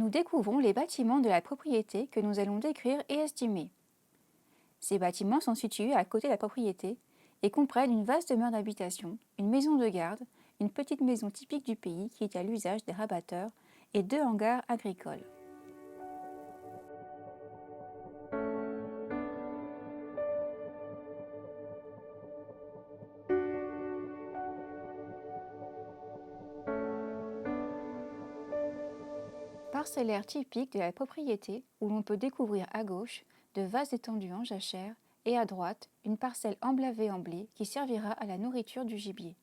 nous découvrons les bâtiments de la propriété que nous allons décrire et estimer. Ces bâtiments sont situés à côté de la propriété et comprennent une vaste demeure d'habitation, une maison de garde, une petite maison typique du pays qui est à l'usage des rabatteurs et 2 hangars agricoles. Parcellaire typique de la propriété où l'on peut découvrir à gauche de vastes étendues en jachère et à droite une parcelle emblavée en blé qui servira à la nourriture du gibier.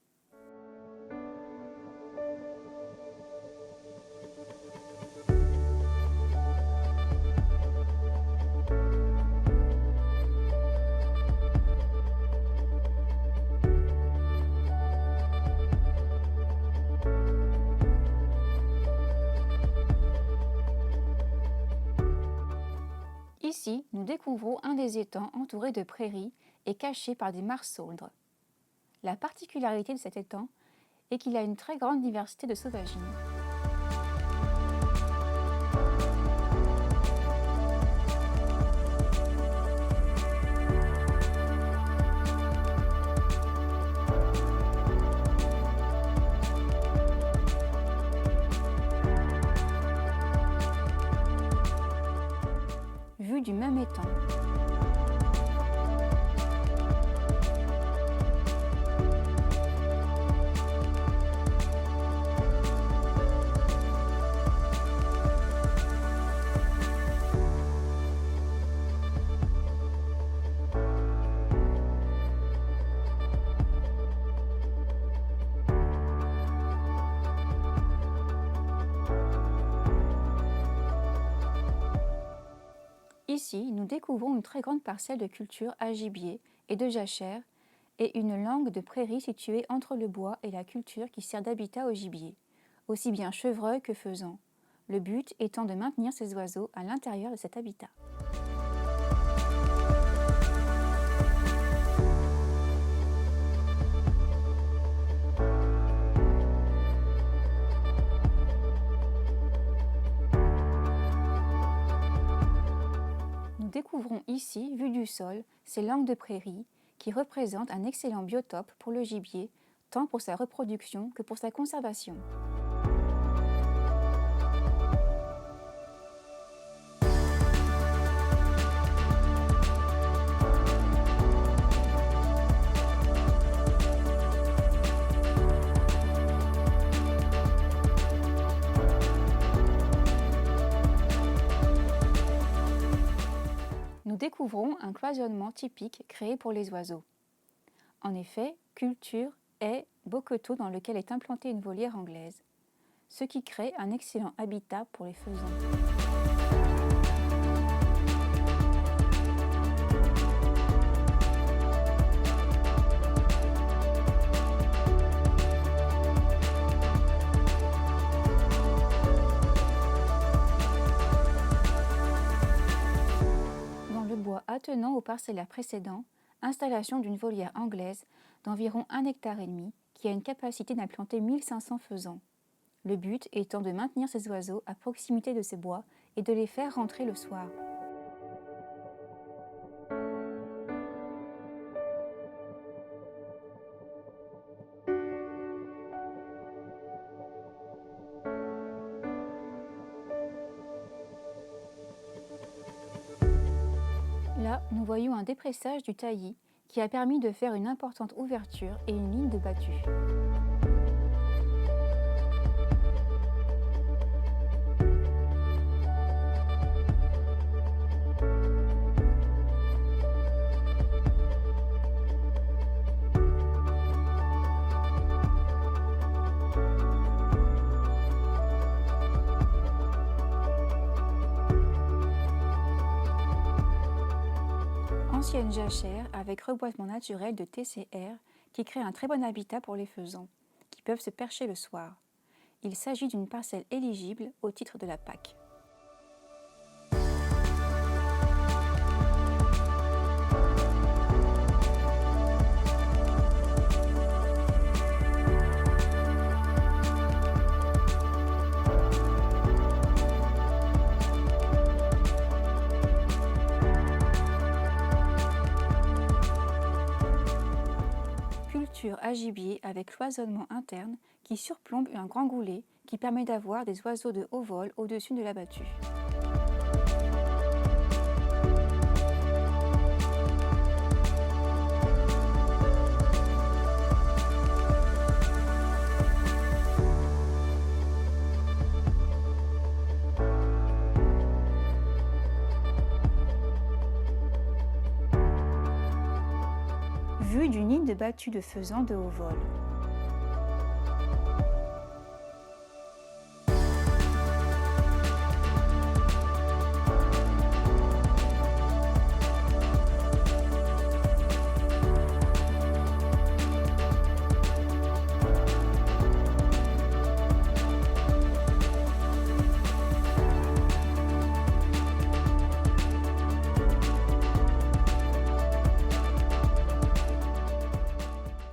Ici, nous découvrons un des étangs entouré de prairies et caché par des marsauldres. La particularité de cet étang est qu'il a une très grande diversité de sauvagines. Vue du même étang. Ici, nous découvrons une très grande parcelle de culture à gibier et de jachère et une langue de prairie située entre le bois et la culture qui sert d'habitat au gibier, aussi bien chevreuil que faisan, le but étant de maintenir ces oiseaux à l'intérieur de cet habitat. Découvrons ici, vue du sol, ces langues de prairie qui représentent un excellent biotope pour le gibier, tant pour sa reproduction que pour sa conservation. Nous découvrons un cloisonnement typique créé pour les oiseaux. En effet, culture, haies, boqueteau dans lequel est implantée une volière anglaise, ce qui crée un excellent habitat pour les faisans. Attenant au parcellaire précédent, installation d'une volière anglaise d'environ 1,5 hectare qui a une capacité d'implanter 1500 faisans. Le but étant de maintenir ces oiseaux à proximité de ces bois et de les faire rentrer le soir. Là, nous voyons un dépressage du taillis qui a permis de faire une importante ouverture et une ligne de battue. Ancienne jachère avec reboisement naturel de TCR qui crée un très bon habitat pour les faisans, qui peuvent se percher le soir. Il s'agit d'une parcelle éligible au titre de la PAC. structure à gibier avec cloisonnement interne qui surplombe un grand goulet qui permet d'avoir des oiseaux de haut vol au-dessus de la battue. Vue du nid de battue de faisan de haut vol.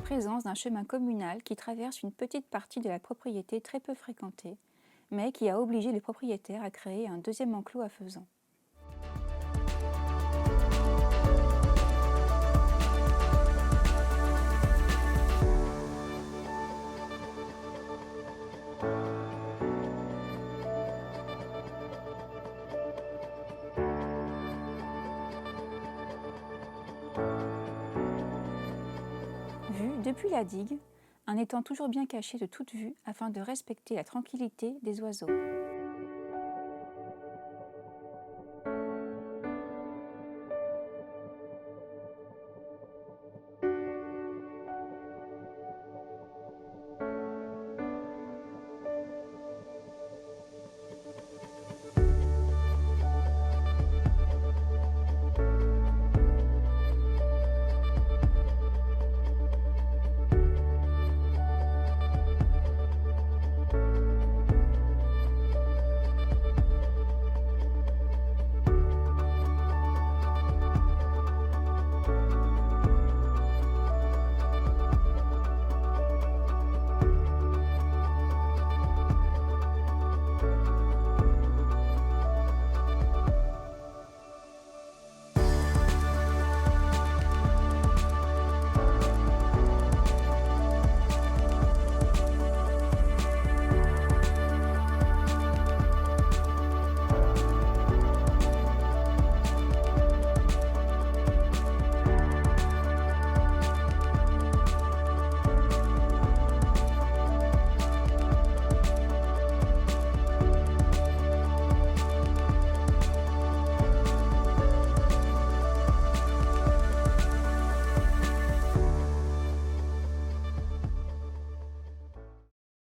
Présence d'un chemin communal qui traverse une petite partie de la propriété très peu fréquentée, mais qui a obligé le propriétaire à créer un deuxième enclos à faisans. Vue depuis la digue, un étang toujours bien caché de toute vue afin de respecter la tranquillité des oiseaux.